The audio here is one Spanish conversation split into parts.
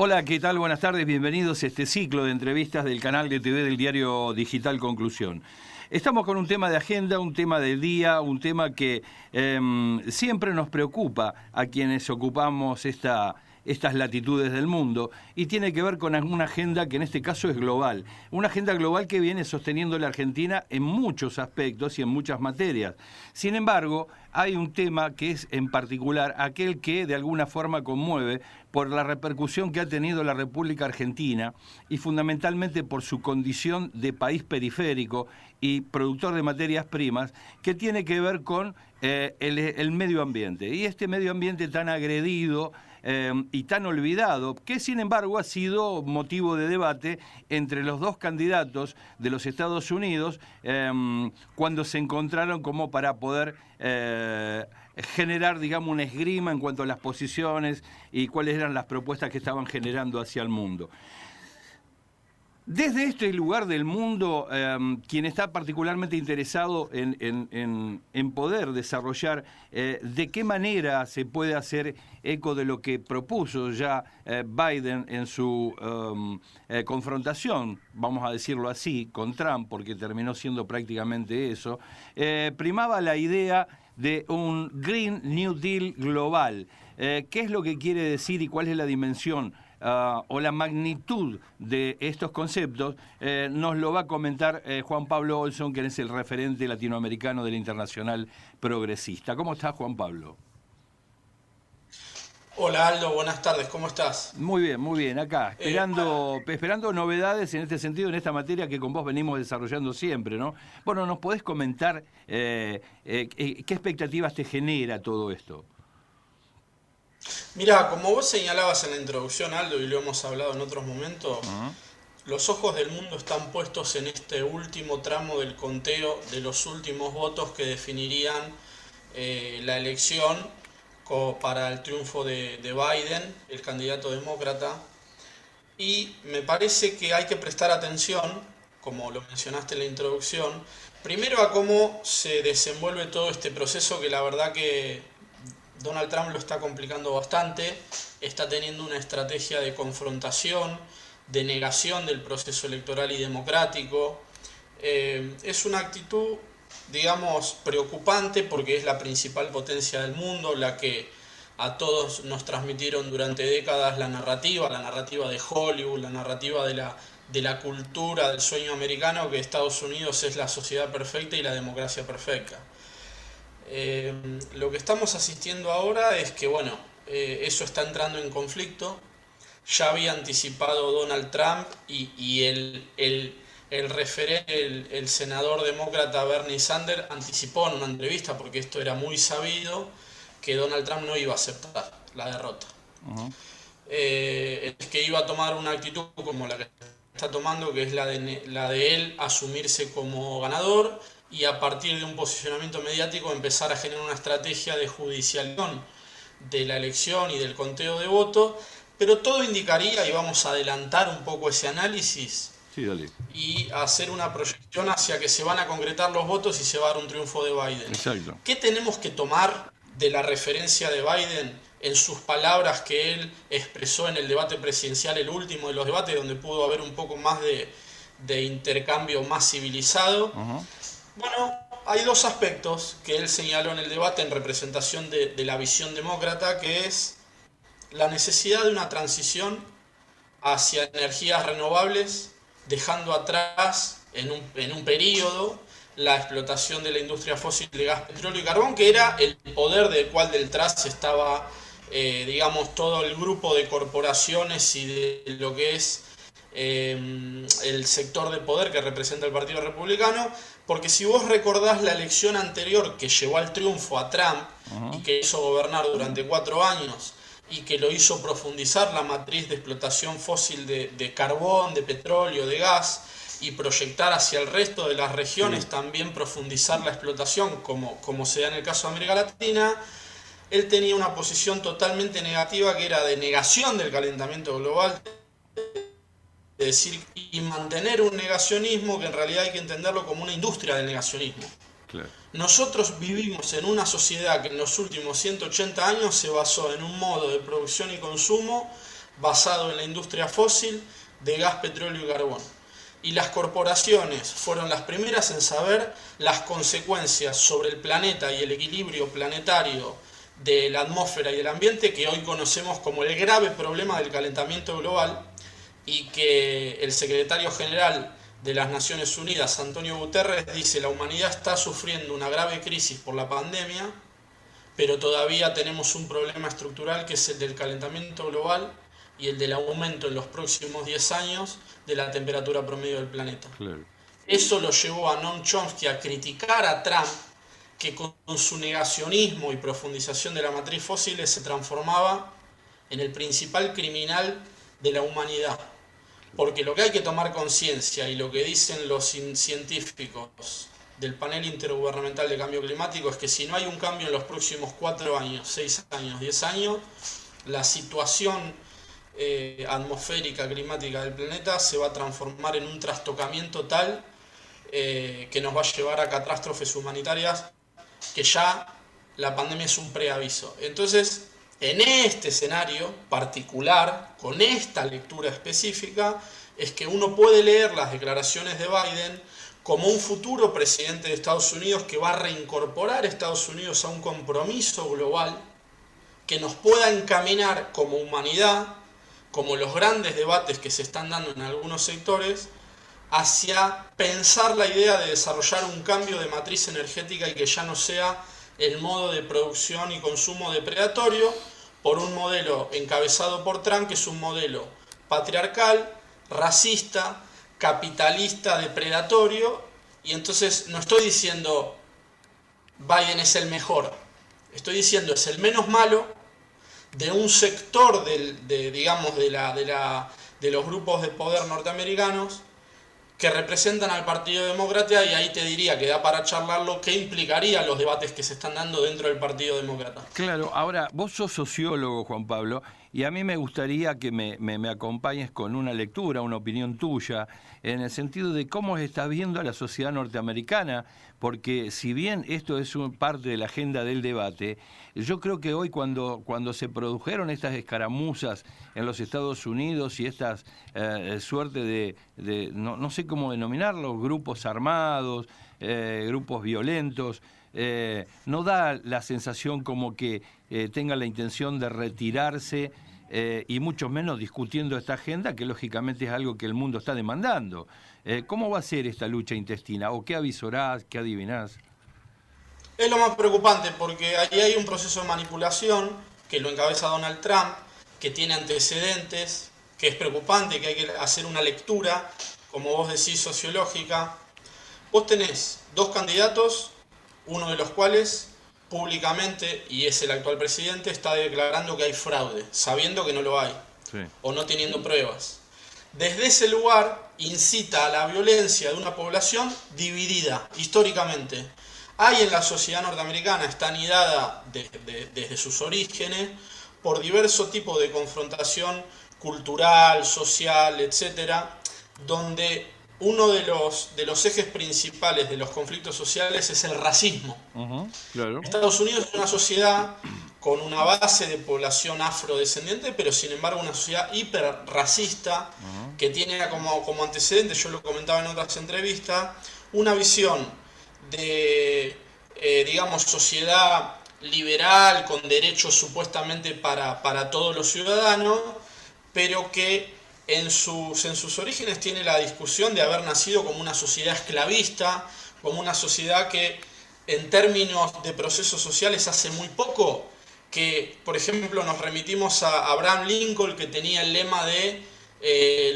Hola, ¿qué tal? Buenas tardes, bienvenidos a este ciclo de entrevistas del canal de TV del diario digital Conclusión. Estamos con un tema de agenda, un tema del día, un tema que siempre nos preocupa a quienes ocupamos estas latitudes del mundo, y tiene que ver con una agenda que en este caso es global. Una agenda global que viene sosteniendo la Argentina en muchos aspectos y en muchas materias. Sin embargo, hay un tema que es en particular aquel que de alguna forma conmueve por la repercusión que ha tenido la República Argentina y fundamentalmente por su condición de país periférico y productor de materias primas, que tiene que ver con el medio ambiente. Y este medio ambiente tan agredido y tan olvidado, que sin embargo ha sido motivo de debate entre los dos candidatos de los Estados Unidos cuando se encontraron como para poder generar, digamos, una esgrima en cuanto a las posiciones y cuáles eran las propuestas que estaban generando hacia el mundo. Desde este lugar del mundo, quien está particularmente interesado en poder desarrollar de qué manera se puede hacer eco de lo que propuso ya Biden en su confrontación, vamos a decirlo así, con Trump, porque terminó siendo prácticamente eso, primaba la idea de un Green New Deal global. ¿Qué es lo que quiere decir y cuál es la dimensión o la magnitud de estos conceptos? Nos lo va a comentar Juan Pablo Olson, que es el referente latinoamericano de la Internacional Progresista. ¿Cómo estás, Juan Pablo? Hola Aldo, buenas tardes, ¿cómo estás? Muy bien, acá, esperando novedades en este sentido, en esta materia que con vos venimos desarrollando siempre, ¿no? Bueno, ¿nos podés comentar qué expectativas te genera todo esto? Mira, como vos señalabas en la introducción, Aldo, y lo hemos hablado en otros momentos, los ojos del mundo están puestos en este último tramo del conteo de los últimos votos que definirían la elección para el triunfo de Biden, el candidato demócrata. Y me parece que hay que prestar atención, como lo mencionaste en la introducción, primero a cómo se desenvuelve todo este proceso, que la verdad que Donald Trump lo está complicando bastante, está teniendo una estrategia de confrontación, de negación del proceso electoral y democrático. Es una actitud, digamos, preocupante porque es la principal potencia del mundo, la que a todos nos transmitieron durante décadas la narrativa de Hollywood, la narrativa de la cultura, del sueño americano, que Estados Unidos es la sociedad perfecta y la democracia perfecta. Lo que estamos asistiendo ahora es que, bueno, eso está entrando en conflicto. Ya había anticipado Donald Trump y el senador demócrata Bernie Sanders anticipó en una entrevista, porque esto era muy sabido, que Donald Trump no iba a aceptar la derrota. Que iba a tomar una actitud como la que está tomando, que es la de él asumirse como ganador, y a partir de un posicionamiento mediático empezar a generar una estrategia de judicialización de la elección y del conteo de votos, pero todo indicaría, y vamos a adelantar un poco ese análisis, sí, dale, y hacer una proyección hacia que se van a concretar los votos y se va a dar un triunfo de Biden. Exacto. ¿Qué tenemos que tomar de la referencia de Biden en sus palabras que él expresó en el debate presidencial, el último de los debates, donde pudo haber un poco más de intercambio más civilizado? Bueno, hay dos aspectos que él señaló en el debate en representación de la visión demócrata, que es la necesidad de una transición hacia energías renovables, dejando atrás en un periodo la explotación de la industria fósil de gas, petróleo y carbón, que era el poder del cual detrás estaba, digamos, todo el grupo de corporaciones y de lo que es el sector de poder que representa el Partido Republicano. Porque si vos recordás la elección anterior que llevó al triunfo a Trump y que hizo gobernar durante 4 años y que lo hizo profundizar la matriz de explotación fósil de carbón, de petróleo, de gas, y proyectar hacia el resto de las regiones también profundizar la explotación, como se da en el caso de América Latina, él tenía una posición totalmente negativa, que era de negación del calentamiento global, de decir, y mantener un negacionismo que en realidad hay que entenderlo como una industria del negacionismo. Claro. Nosotros vivimos en una sociedad que en los últimos 180 años se basó en un modo de producción y consumo basado en la industria fósil de gas, petróleo y carbón. Y las corporaciones fueron las primeras en saber las consecuencias sobre el planeta y el equilibrio planetario de la atmósfera y el ambiente que hoy conocemos como el grave problema del calentamiento global, y que el secretario general de las Naciones Unidas, Antonio Guterres, dice: la humanidad está sufriendo una grave crisis por la pandemia, pero todavía tenemos un problema estructural que es el del calentamiento global y el del aumento en los próximos 10 años de la temperatura promedio del planeta. Claro. Eso lo llevó a Noam Chomsky a criticar a Trump, que con su negacionismo y profundización de la matriz fósil se transformaba en el principal criminal de la humanidad. Porque lo que hay que tomar conciencia, y lo que dicen los científicos del panel intergubernamental de cambio climático, es que si no hay un cambio en los próximos 4 años, 6 años, 10 años, la situación atmosférica, climática del planeta se va a transformar en un trastocamiento tal que nos va a llevar a catástrofes humanitarias, que ya la pandemia es un preaviso. Entonces, en este escenario particular, con esta lectura específica, es que uno puede leer las declaraciones de Biden como un futuro presidente de Estados Unidos que va a reincorporar a Estados Unidos a un compromiso global que nos pueda encaminar como humanidad, como los grandes debates que se están dando en algunos sectores, hacia pensar la idea de desarrollar un cambio de matriz energética y que ya no sea el modo de producción y consumo depredatorio, por un modelo encabezado por Trump, que es un modelo patriarcal, racista, capitalista, depredatorio. Y entonces no estoy diciendo Biden es el mejor, estoy diciendo es el menos malo de un sector de los grupos de poder norteamericanos que representan al Partido Demócrata, y ahí te diría que da para charlar lo que implicaría los debates que se están dando dentro del Partido Demócrata. Claro, ahora vos sos sociólogo, Juan Pablo, y a mí me gustaría que me acompañes con una lectura, una opinión tuya, en el sentido de cómo estás viendo a la sociedad norteamericana, porque si bien esto es parte de la agenda del debate, yo creo que hoy cuando se produjeron estas escaramuzas en los Estados Unidos y estas suerte de no sé cómo denominarlos, grupos armados, grupos violentos, no da la sensación como que tenga la intención de retirarse, y mucho menos discutiendo esta agenda, que lógicamente es algo que el mundo está demandando. ¿Cómo va a ser esta lucha intestina? ¿O qué avisorás, qué adivinás? Es lo más preocupante, porque ahí hay un proceso de manipulación que lo encabeza Donald Trump, que tiene antecedentes, que es preocupante, que hay que hacer una lectura, como vos decís, sociológica. Vos tenés 2 candidatos, uno de los cuales públicamente, y es el actual presidente, está declarando que hay fraude, sabiendo que no lo hay, sí, o no teniendo pruebas. Desde ese lugar incita a la violencia de una población dividida históricamente. Hay en la sociedad norteamericana, está anidada desde sus orígenes por diversos tipos de confrontación cultural, social, etcétera, donde uno de los ejes principales de los conflictos sociales es el racismo. Claro. Estados Unidos es una sociedad con una base de población afrodescendiente, pero sin embargo una sociedad hiperracista, que tiene como antecedente, yo lo comentaba en otras entrevistas, una visión de, sociedad liberal, con derechos supuestamente para todos los ciudadanos, pero que en sus orígenes tiene la discusión de haber nacido como una sociedad esclavista, como una sociedad que en términos de procesos sociales hace muy poco, que por ejemplo nos remitimos a Abraham Lincoln, que tenía el lema de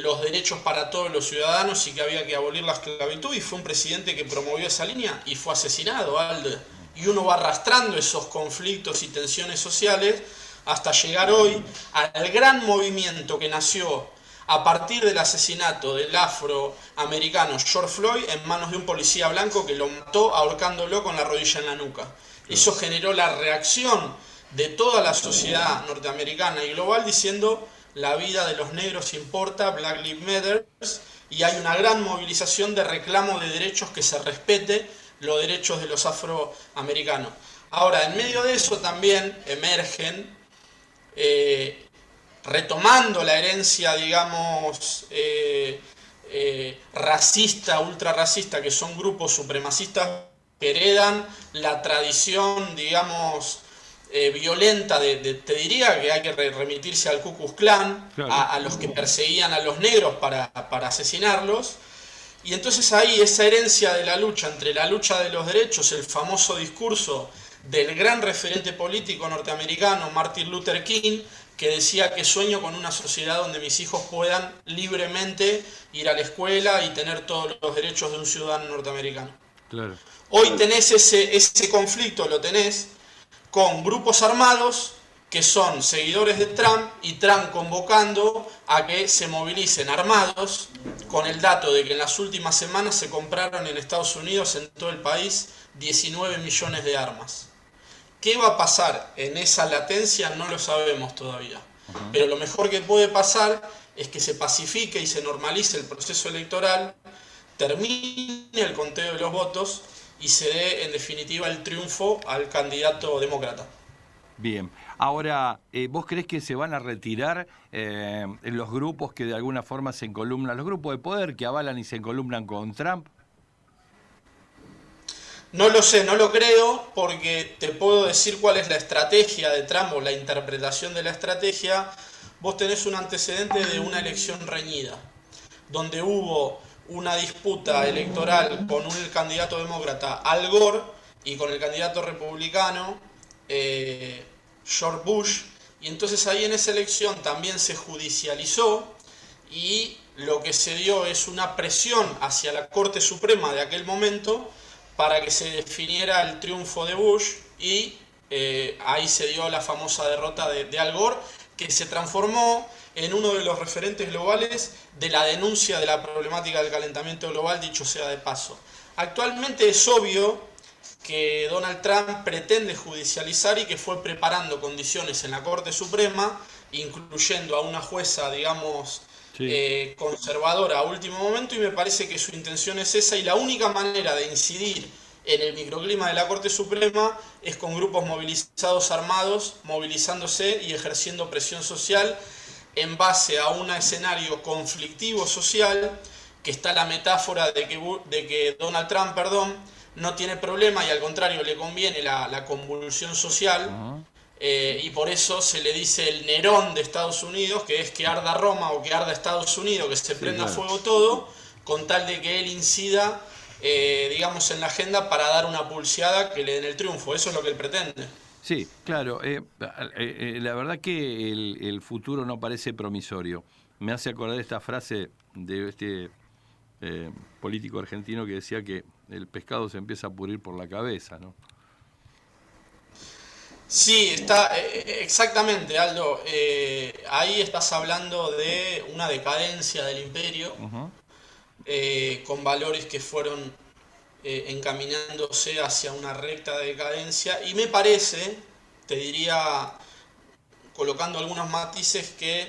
los derechos para todos los ciudadanos y que había que abolir la esclavitud, y fue un presidente que promovió esa línea y fue asesinado, Alde. Y uno va arrastrando esos conflictos y tensiones sociales hasta llegar hoy al gran movimiento que nació a partir del asesinato del afroamericano George Floyd en manos de un policía blanco que lo mató ahorcándolo con la rodilla en la nuca. Eso generó la reacción de toda la sociedad norteamericana y global diciendo: la vida de los negros importa, Black Lives Matter, y hay una gran movilización de reclamo de derechos, que se respete los derechos de los afroamericanos. Ahora, en medio de eso también emergen retomando la herencia, digamos, racista, ultrarracista, que son grupos supremacistas que heredan la tradición, digamos, violenta te diría que hay que remitirse al Ku Klux Klan, Claro. a los que perseguían a los negros para asesinarlos. Y entonces ahí esa herencia de la lucha, entre la lucha de los derechos, el famoso discurso del gran referente político norteamericano Martin Luther King, que decía que sueño con una sociedad donde mis hijos puedan libremente ir a la escuela y tener todos los derechos de un ciudadano norteamericano. Claro. Hoy tenés ese conflicto, lo tenés con grupos armados que son seguidores de Trump, y Trump convocando a que se movilicen armados, con el dato de que en las últimas semanas se compraron en Estados Unidos, en todo el país, 19 millones de armas. ¿Qué va a pasar en esa latencia? No lo sabemos todavía. Pero lo mejor que puede pasar es que se pacifique y se normalice el proceso electoral, termine el conteo de los votos y se dé en definitiva el triunfo al candidato demócrata. Bien. Ahora, ¿vos creés que se van a retirar los grupos que de alguna forma se encolumnan, los grupos de poder que avalan y se encolumnan con Trump? No lo sé, no lo creo, porque te puedo decir cuál es la estrategia de Trump o la interpretación de la estrategia. Vos tenés un antecedente de una elección reñida, donde hubo una disputa electoral con un candidato demócrata, Al Gore, y con el candidato republicano, George Bush, y entonces ahí en esa elección también se judicializó, y lo que se dio es una presión hacia la Corte Suprema de aquel momento para que se definiera el triunfo de Bush, y ahí se dio la famosa derrota de Al Gore, que se transformó en uno de los referentes globales de la denuncia de la problemática del calentamiento global, dicho sea de paso. Actualmente es obvio que Donald Trump pretende judicializar y que fue preparando condiciones en la Corte Suprema, incluyendo a una jueza, digamos, conservadora a último momento, y me parece que su intención es esa, y la única manera de incidir en el microclima de la Corte Suprema es con grupos movilizados armados, movilizándose y ejerciendo presión social en base a un escenario conflictivo social, que está la metáfora de que Donald Trump, no tiene problema y al contrario le conviene la convulsión social, y por eso se le dice el Nerón de Estados Unidos, que es que arda Roma o que arda Estados Unidos, que se prenda fuego todo, con tal de que él incida, digamos, en la agenda para dar una pulseada que le den el triunfo. Eso es lo que él pretende. Sí, claro. La verdad que el futuro no parece promisorio. Me hace acordar esta frase de este político argentino que decía que el pescado se empieza a pudrir por la cabeza, ¿no? Sí, está exactamente, Aldo. Ahí estás hablando de una decadencia del imperio, con valores que fueron encaminándose hacia una recta decadencia, y me parece, te diría, colocando algunos matices, que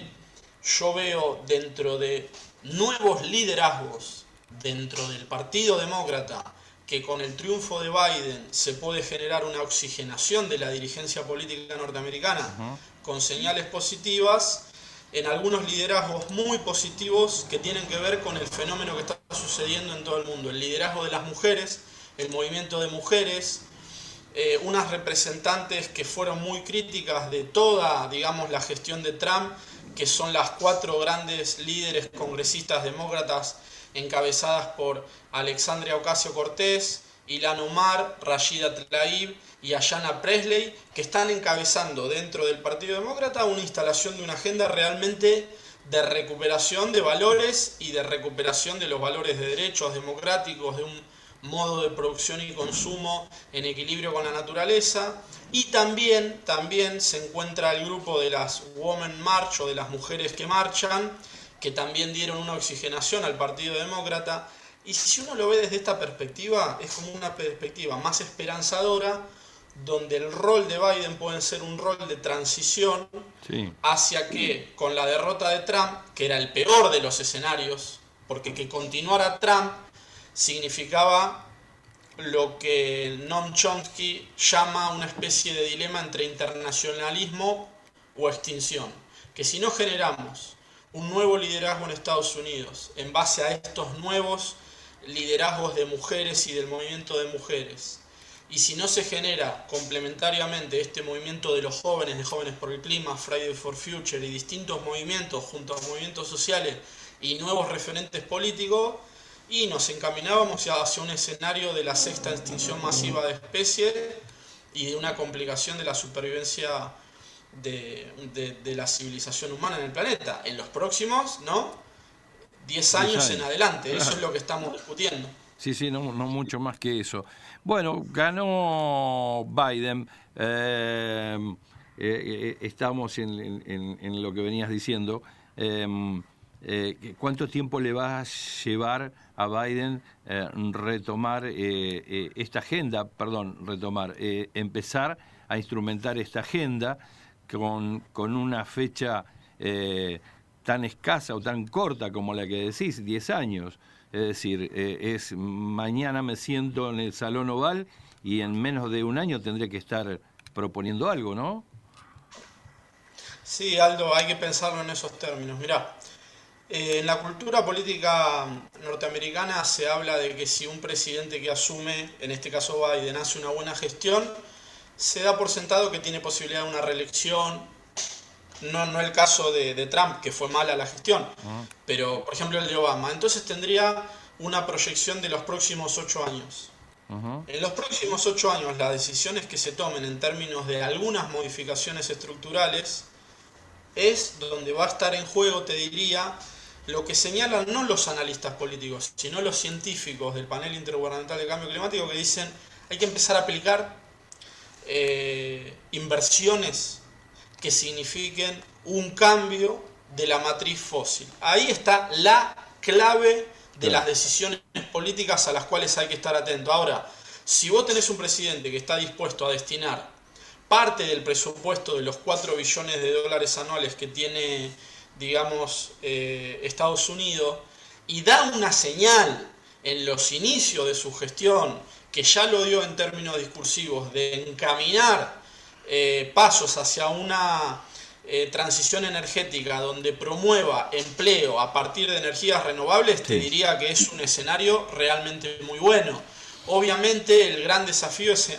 yo veo dentro de nuevos liderazgos dentro del Partido Demócrata, que con el triunfo de Biden se puede generar una oxigenación de la dirigencia política norteamericana, con señales positivas, en algunos liderazgos muy positivos que tienen que ver con el fenómeno que está sucediendo en todo el mundo, el liderazgo de las mujeres, el movimiento de mujeres, unas representantes que fueron muy críticas de toda, digamos, la gestión de Trump, que son las 4 grandes líderes congresistas demócratas encabezadas por Alexandria Ocasio-Cortez, Ilhan Omar, Rashida Tlaib y Ayanna Pressley, que están encabezando dentro del Partido Demócrata una instalación de una agenda realmente de recuperación de valores y de recuperación de los valores de derechos democráticos, de un modo de producción y consumo en equilibrio con la naturaleza. Y también se encuentra el grupo de las Women March, o de las mujeres que marchan, que también dieron una oxigenación al Partido Demócrata. Y si uno lo ve desde esta perspectiva, es como una perspectiva más esperanzadora, donde el rol de Biden puede ser un rol de transición hacia que, con la derrota de Trump, que era el peor de los escenarios, porque que continuara Trump significaba lo que Noam Chomsky llama una especie de dilema entre internacionalismo o extinción. que si no generamos un nuevo liderazgo en Estados Unidos en base a estos nuevos liderazgos de mujeres y del movimiento de mujeres, y si no se genera complementariamente este movimiento de Jóvenes por el Clima, Friday for Future y distintos movimientos junto a movimientos sociales y nuevos referentes políticos, y nos encaminábamos hacia un escenario de la sexta extinción masiva de especies y de una complicación de la supervivencia de la civilización humana en el planeta en los próximos 10 años en adelante. Eso es lo que estamos discutiendo. Sí, no mucho más que eso. Bueno, ganó Biden. Estamos en lo que venías diciendo. ¿Cuánto tiempo le va a llevar a Biden empezar a instrumentar esta agenda con una fecha tan escasa o tan corta como la que decís, 10 años? Es decir, mañana me siento en el Salón Oval y en menos de un año tendré que estar proponiendo algo, ¿no? Sí, Aldo, hay que pensarlo en esos términos. Mirá, en la cultura política norteamericana se habla de que si un presidente que asume, en este caso Biden, hace una buena gestión, se da por sentado que tiene posibilidad de una reelección. No el caso de Trump, que fue mala la gestión, pero por ejemplo el de Obama. Entonces tendría una proyección de los próximos 8 años. En los próximos 8 años, las decisiones que se tomen en términos de algunas modificaciones estructurales es donde va a estar en juego, te diría, lo que señalan no los analistas políticos, sino los científicos del panel intergubernamental de cambio climático, que dicen hay que empezar a aplicar inversiones que signifiquen un cambio de la matriz fósil. Ahí está la clave de las decisiones políticas a las cuales hay que estar atento. Ahora, si vos tenés un presidente que está dispuesto a destinar parte del presupuesto de los 4 billones de dólares anuales que tiene, digamos, Estados Unidos, y da una señal en los inicios de su gestión, que ya lo dio en términos discursivos, de encaminar pasos hacia una transición energética donde promueva empleo a partir de energías renovables, te diría que es un escenario realmente muy bueno. Obviamente el gran desafío es,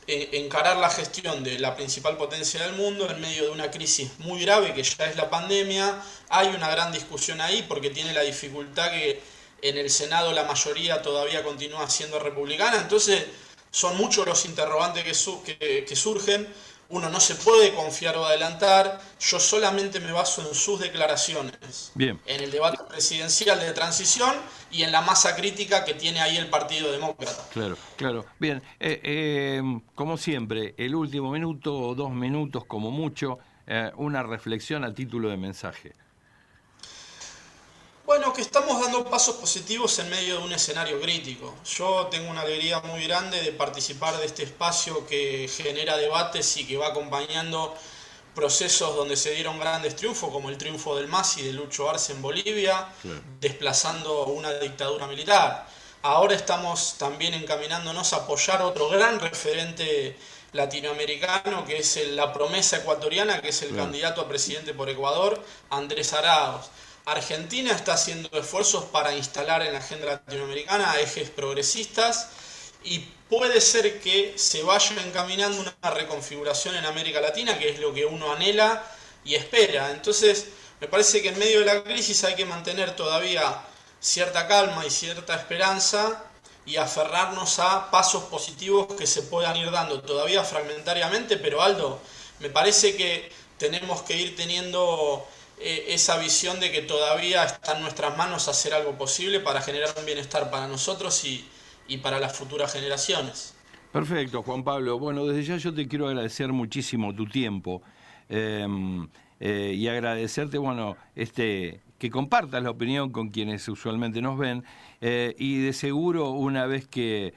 encarar la gestión de la principal potencia del mundo en medio de una crisis muy grave que ya es la pandemia. Hay una gran discusión ahí porque tiene la dificultad que en el Senado la mayoría todavía continúa siendo republicana, entonces son muchos los interrogantes que surgen. Uno no se puede confiar o adelantar. Yo solamente me baso en sus declaraciones. Bien. En el debate presidencial de transición y en la masa crítica que tiene ahí el Partido Demócrata. Claro. Bien, como siempre, el último minuto o 2 minutos como mucho, una reflexión a título de mensaje. Bueno, que estamos dando pasos positivos en medio de un escenario crítico. Yo tengo una alegría muy grande de participar de este espacio que genera debates y que va acompañando procesos donde se dieron grandes triunfos, como el triunfo del MAS y de Lucho Arce en Bolivia, desplazando una dictadura militar. Ahora estamos también encaminándonos a apoyar otro gran referente latinoamericano, que es la promesa ecuatoriana, que es el candidato a presidente por Ecuador, Andrés Arauz. Argentina está haciendo esfuerzos para instalar en la agenda latinoamericana ejes progresistas y puede ser que se vaya encaminando una reconfiguración en América Latina, que es lo que uno anhela y espera. Entonces, me parece que en medio de la crisis hay que mantener todavía cierta calma y cierta esperanza y aferrarnos a pasos positivos que se puedan ir dando todavía fragmentariamente, pero Aldo, me parece que tenemos que ir teniendo esa visión de que todavía está en nuestras manos hacer algo posible para generar un bienestar para nosotros y para las futuras generaciones. Perfecto, Juan Pablo. Bueno, desde ya yo te quiero agradecer muchísimo tu tiempo y agradecerte, que compartas la opinión con quienes usualmente nos ven y de seguro una vez que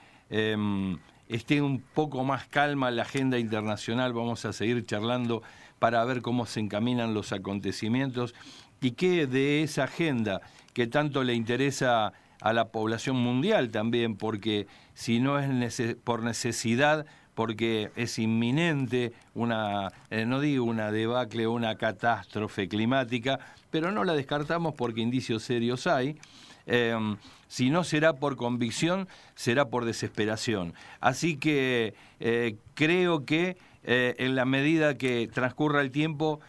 esté un poco más calma la agenda internacional, vamos a seguir charlando para ver cómo se encaminan los acontecimientos y qué de esa agenda que tanto le interesa a la población mundial también, porque si no es por necesidad, porque es inminente una, no digo una debacle o una catástrofe climática, pero no la descartamos porque indicios serios hay. Si no será por convicción, será por desesperación. Así que creo que en la medida que transcurra el tiempo,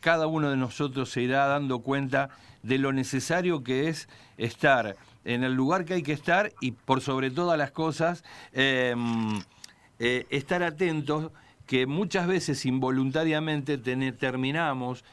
cada uno de nosotros se irá dando cuenta de lo necesario que es estar en el lugar que hay que estar y, por sobre todas las cosas, estar atentos, que muchas veces involuntariamente terminamos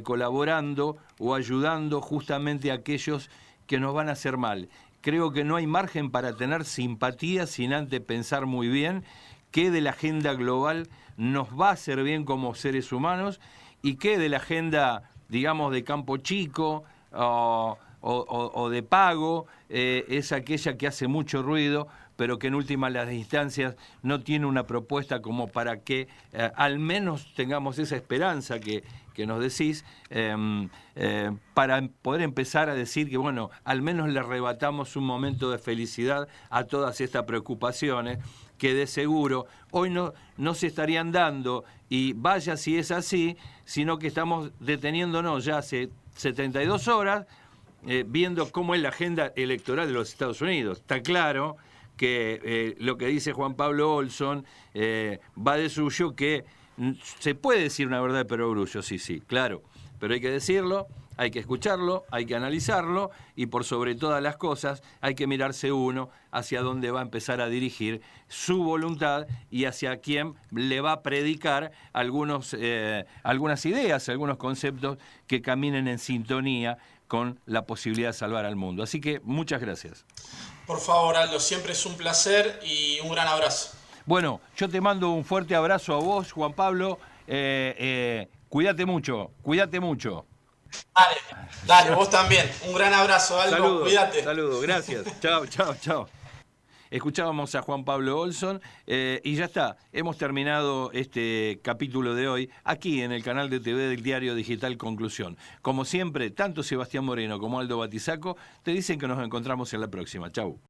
colaborando o ayudando justamente a aquellos que nos van a hacer mal. Creo que no hay margen para tener simpatía sin antes pensar muy bien qué de la agenda global nos va a hacer bien como seres humanos y qué de la agenda, digamos, de campo chico o de pago es aquella que hace mucho ruido, pero que en últimas las instancias no tiene una propuesta como para que al menos tengamos esa esperanza que nos decís, para poder empezar a decir que, bueno, al menos le arrebatamos un momento de felicidad a todas estas preocupaciones que de seguro hoy no se estarían dando, y vaya si es así, sino que estamos deteniéndonos ya hace 72 horas viendo cómo es la agenda electoral de los Estados Unidos. Está claro que lo que dice Juan Pablo Olson va de suyo, que se puede decir una verdad de perogrullo, sí, claro, pero hay que decirlo, hay que escucharlo, hay que analizarlo y por sobre todas las cosas hay que mirarse uno hacia dónde va a empezar a dirigir su voluntad y hacia quién le va a predicar algunas ideas, algunos conceptos que caminen en sintonía con la posibilidad de salvar al mundo. Así que muchas gracias. Por favor, Aldo, siempre es un placer y un gran abrazo. Bueno, yo te mando un fuerte abrazo a vos, Juan Pablo. Cuídate mucho, cuídate mucho. Dale, vos también. Un gran abrazo, Aldo. Saludos, cuídate. Saludos, gracias. Chao. Escuchábamos a Juan Pablo Olson y ya está. Hemos terminado este capítulo de hoy aquí en el canal de TV del Diario Digital Conclusión. Como siempre, tanto Sebastián Moreno como Aldo Batizaco te dicen que nos encontramos en la próxima. Chau.